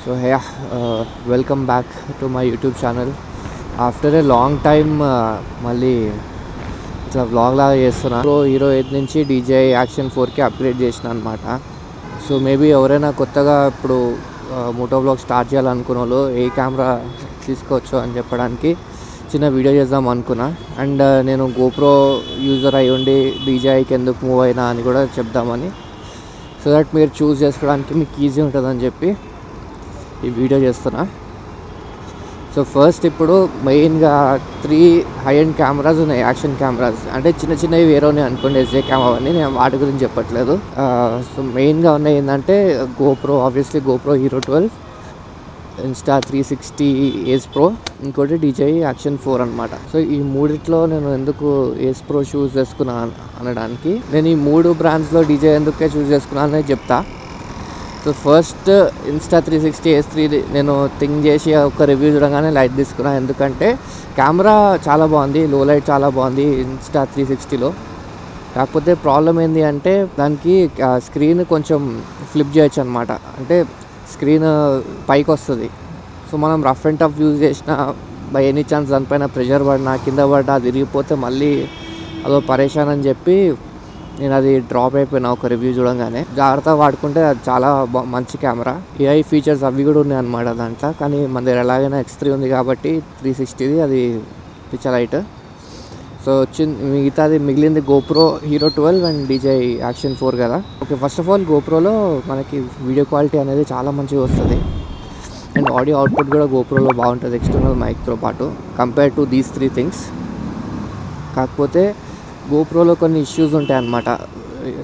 So hey, welcome back to my YouTube channel. After a long time, మళ్ళీ ఇట్లా vlog లాగా చేస్తున్నా. Hero 8 నుంచి DJI Action 4కి అప్గ్రేడ్ చేసిన అనమాట. సో మేబీ ఎవరైనా కొత్తగా ఇప్పుడు మోటో వ్లాగ్ స్టార్ట్ చేయాలనుకున్న వాళ్ళు ఏ కెమెరా తీసుకోవచ్చు అని చెప్పడానికి చిన్న వీడియో చేద్దాం అనుకున్నా. అండ్ నేను GoPro యూజర్ అయి ఉండి DJIకి ఎందుకు మూవ్ అయినా అని కూడా చెప్దామని, సో దట్ మీరు చూస్ చేసుకోవడానికి మీకు ఈజీ ఉంటుందని చెప్పి ఈ వీడియో చేస్తున్నా. సో ఫస్ట్ ఇప్పుడు మెయిన్గా 3 హై ఎండ్ కెమెరాస్ ఉన్నాయి, యాక్షన్ కెమెరాస్. అంటే చిన్న చిన్నవి వేరే ఉన్నాయి అనుకోండి, ఎస్జే కెమెరా అని, నేను వాటి గురించి చెప్పట్లేదు. సో మెయిన్గా ఉన్నాయి ఏంటంటే GoPro, obviously GoPro Hero 12, Insta360 Ace Pro, ఇంకోటి DJI Action 4 అనమాట. సో ఈ మూడిట్లో నేను ఎందుకు Ace Pro చూస్ చేసుకున్నా అనడానికి, నేను ఈ 3 బ్రాండ్స్లో DJI ఎందుకే చూస్ చేసుకున్నాను అనేది చెప్తా. సో ఫస్ట్ Insta360 Ace 3 నేను థింక్ చేసి ఒక రివ్యూ చూడగానే లైట్ తీసుకున్నా. ఎందుకంటే కెమెరా చాలా బాగుంది, లో లైట్ చాలా బాగుంది Insta360లో. కాకపోతే ప్రాబ్లం ఏంటి అంటే దానికి స్క్రీన్ కొంచెం ఫ్లిప్ చేయొచ్చు అనమాట. అంటే స్క్రీన్ పైకి వస్తుంది. సో మనం రఫ్ అండ్ టఫ్ యూజ్ చేసిన బై ఎనీ ఛాన్స్ దానిపైన ప్రెషర్ పడినా కింద పడ్డా అది విరిగిపోతే మళ్ళీ అదో పరేషాన్ అని చెప్పి నేను అది డ్రాప్ అయిపోయినా ఒక రివ్యూ చూడంగానే. జాగ్రత్తగా వాడుకుంటే అది చాలా మంచి కెమెరా. AI ఫీచర్స్ అవి కూడా ఉన్నాయి అనమాట దాంట్లో. కానీ మన దగ్గర ఎలాగైనా X3 ఉంది కాబట్టి 360ది అది పిచ్చ లైట్. సో వచ్చింది మిగిలింది GoPro Hero 12 and DJI Action 4 కదా. ఓకే, ఫస్ట్ ఆఫ్ ఆల్ GoProలో మనకి వీడియో క్వాలిటీ అనేది చాలా మంచిగా వస్తుంది. అండ్ ఆడియో అవుట్పుట్ కూడా GoProలో బాగుంటుంది ఎక్స్టర్నల్ మైక్తో పాటు కంపేర్ టు దీస్ 3 థింగ్స్. కాకపోతే GoProలో కొన్ని ఇష్యూస్ ఉంటాయి అన్నమాట.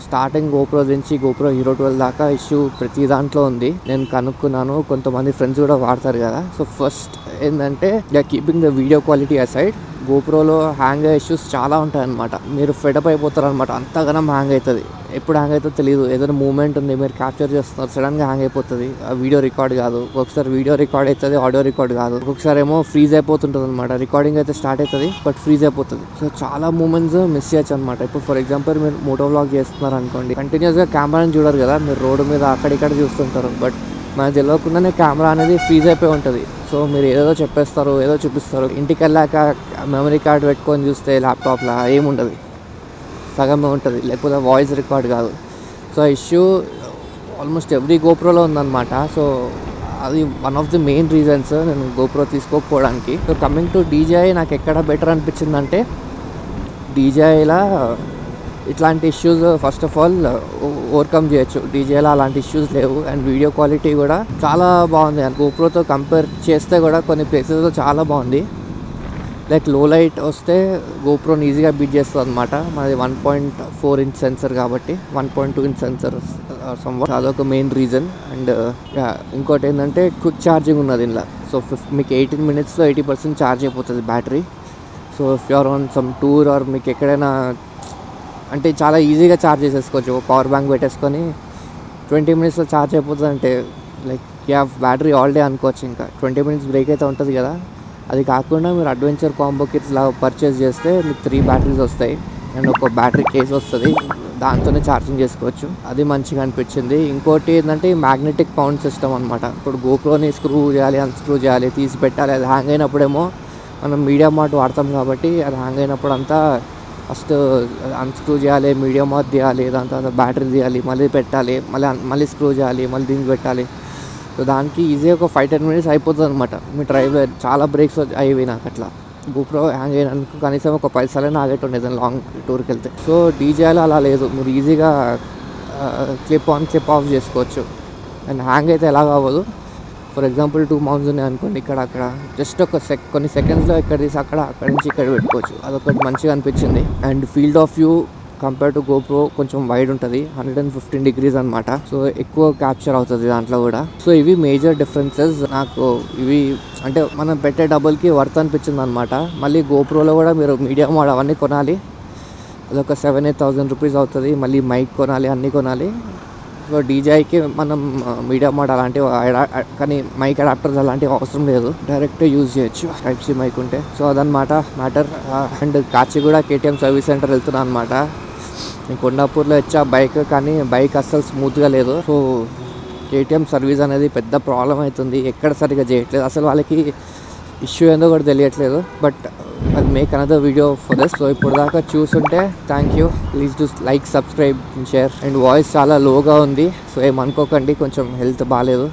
స్టార్టింగ్ GoPro నుంచి GoPro Hero 12 దాకా ఇష్యూ ప్రతి దాంట్లో ఉంది. నేను కనుక్కున్నాను, కొంతమంది ఫ్రెండ్స్ కూడా వాడతారు కదా. సో ఫస్ట్ ఏంటంటే keeping the video quality aside, GoProలో హ్యాంగ్ అయ్యే ఇష్యూస్ చాలా ఉంటాయి అన్నమాట. మీరు ఫెడప్ అయిపోతారు అనమాట. అంతగానం హ్యాంగ్ అవుతుంది. ఎప్పుడు హ్యాంగ్ అవుతుందో తెలియదు. ఏదైనా మూమెంట్ ఉంది, మీరు క్యాప్చర్ చేస్తున్నారు, సడన్గా హ్యాంగ్ అయిపోతుంది. ఆ వీడియో రికార్డ్ కాదు. ఒక్కొక్కసారి వీడియో రికార్డ్ అవుతుంది, ఆడియో రికార్డ్ కాదు. ఒక్కొక్కసారి ఏమో ఫ్రీజ్ అయిపోతుంటుంది అనమాట. రికార్డింగ్ అయితే స్టార్ట్ అవుతుంది బట్ ఫ్రీజ్ అయిపోతుంది. సో చాలా మూమెంట్స్ మిస్ చేయొచ్చు అనమాట. ఇప్పుడు ఫర్ ఎగ్జాంపుల్ మీరు మోటో వ్లాగ్ చేస్తున్నారు అనుకోండి, కంటిన్యూస్గా కెమెరాని చూడరు కదా, మీరు రోడ్డు మీద అక్కడిక్కడ చూస్తుంటారు. బట్ మనకు తెలియకుండానే కెమెరా అనేది ఫ్రీజ్ అయిపోయి ఉంటుంది. సో మీరు ఏదో చెప్పేస్తారు, ఏదో చూపిస్తారు. ఇంటికి వెళ్ళాక మెమరీ కార్డ్ పెట్టుకొని చూస్తే ల్యాప్టాప్లో ఏముండదు, సగమే ఉంటుంది, లేకపోతే వాయిస్ రికార్డ్ కాదు. సో ఆ ఇష్యూ ఆల్మోస్ట్ ఎవ్రీ GoProలో ఉందన్నమాట. సో అది one of the main reasons నేను GoPro తీసుకోకపోవడానికి. సో కమింగ్ టు DJI, నాకు ఎక్కడ బెటర్ అనిపించిందంటే DJIలో ఇట్లాంటి issues first of all overcome చేయొచ్చు. DJIలో అలాంటి ఇష్యూస్ లేవు. అండ్ వీడియో క్వాలిటీ కూడా చాలా బాగుంది. GoProతో కంపేర్ చేస్తే కూడా కొన్ని ప్లేసెస్లో చాలా బాగుంది. లైక్ లో లైట్ వస్తే GoProని ఈజీగా బీట్ చేస్తుంది అనమాట. మనది 1.4 ఇంచ్ సెన్సర్ కాబట్టి 1.2 ఇంచ్ సెన్సర్ అదొక మెయిన్ రీజన్. అండ్ ఇంకోటి ఏంటంటే క్విక్ ఛార్జింగ్ ఉన్నది ఇందులో. సో మీకు 18 minutesలో 80% ఛార్జ్ అయిపోతుంది battery. So if you're on some tour or మీకు ఎక్కడైనా అంటే చాలా ఈజీగా ఛార్జ్ చేసేసుకోవచ్చు. పవర్ బ్యాంక్ పెట్టేసుకొని 20 minutesలో ఛార్జ్ అయిపోతుంది. అంటే లైక్ బ్యాటరీ ఆల్ డే అనుకోవచ్చు. ఇంకా 20 minutes బ్రేక్ అయితే ఉంటుంది కదా. అది కాకుండా మీరు అడ్వెంచర్ కాంబో కిట్స్ లాగా పర్చేస్ చేస్తే మీకు 3 బ్యాటరీస్ వస్తాయి అండ్ ఒక బ్యాటరీ కేస్ వస్తుంది. దాంతోనే ఛార్జింగ్ చేసుకోవచ్చు. అది మంచిగా అనిపించింది. ఇంకోటి ఏంటంటే మ్యాగ్నెటిక్ పౌండ్ సిస్టమ్ అనమాట. ఇప్పుడు GoProని స్క్రూ చేయాలి, అన్స్క్రూ చేయాలి, తీసి పెట్టాలి. అది హ్యాంగ్ అయినప్పుడేమో మనం మీడియా మార్ట్ వాడతాం కాబట్టి అది హ్యాంగ్ అయినప్పుడు అంతా ఫస్ట్ అన్స్క్రూ చేయాలి, మీడియా మార్ట్ తీయాలి, దాని తర్వాత బ్యాటరీ తీయాలి, మళ్ళీ పెట్టాలి, మళ్ళీ స్క్రూ చేయాలి, మళ్ళీ దీనికి పెట్టాలి. సో దానికి ఈజీగా ఒక 5-10 minutes అయిపోతుంది అనమాట. మీ డ్రైవర్ చాలా బ్రేక్స్ అయ్యేవి నాకు అట్లా. GoPro హ్యాంగ్ అయినందుకు కనీసం ఒక 10 సార్లు ఆగేటుండే ఏదైనా లాంగ్ టూర్కి వెళ్తే. సో DJIలో అలా లేదు. మీరు ఈజీగా క్లిప్ ఆన్ క్లిప్ ఆఫ్ చేసుకోవచ్చు. అండ్ హ్యాంగ్ అయితే ఎలాగ అవ్వదు. ఫర్ ఎగ్జాంపుల్ 2 మౌంట్స్ ఉన్నాయి అనుకోండి, ఇక్కడ అక్కడ జస్ట్ ఒక కొన్ని సెకండ్స్లో ఎక్కడ తీసి అక్కడి నుంచి ఇక్కడ పెట్టుకోవచ్చు. అదొకటి మంచిగా అనిపించింది. And field of view compare to GoPro కొంచెం వైడ్ ఉంటుంది, 115 degrees అనమాట. సో ఎక్కువ క్యాప్చర్ అవుతుంది దాంట్లో కూడా. సో ఇవి మేజర్ డిఫరెన్సెస్ నాకు. ఇవి అంటే మనం పెట్టే డబ్బులకి వర్త్ అనిపించింది అనమాట. మళ్ళీ GoProలో కూడా మీరు మీడియా మోడ్ అవన్నీ కొనాలి, అదొక 7,000-8,000 రూపీస్ అవుతుంది. మళ్ళీ మైక్ కొనాలి, అన్నీ కొనాలి. సో DJIకి మనం మీడియా మోడ్ అలాంటివి, కానీ మైక్ అడాప్టర్స్ అలాంటివి అవసరం లేదు, డైరెక్ట్ యూజ్ చేయొచ్చు Type-C మైక్ ఉంటే. సో అదనమాట matter. And Kacheguda KTM service centre వెళ్తున్నాను అనమాట. నేను కొండాపూర్లో వచ్చా బైక్, కానీ బైక్ అస్సలు స్మూత్గా లేదు. సో కేటీఎం సర్వీస్ అనేది పెద్ద ప్రాబ్లం అవుతుంది, ఎక్కడ సరిగ్గా చేయట్లేదు, అసలు వాళ్ళకి ఇష్యూ ఏందో కూడా తెలియట్లేదు. But I'll make another video for this. So ఇప్పుడు దాకా చూస్తుంటే thank you. Please do like, subscribe, share. And voice చాలా లోగా ఉంది, సో ఏమనుకోకండి, కొంచెం హెల్త్ బాగాలేదు.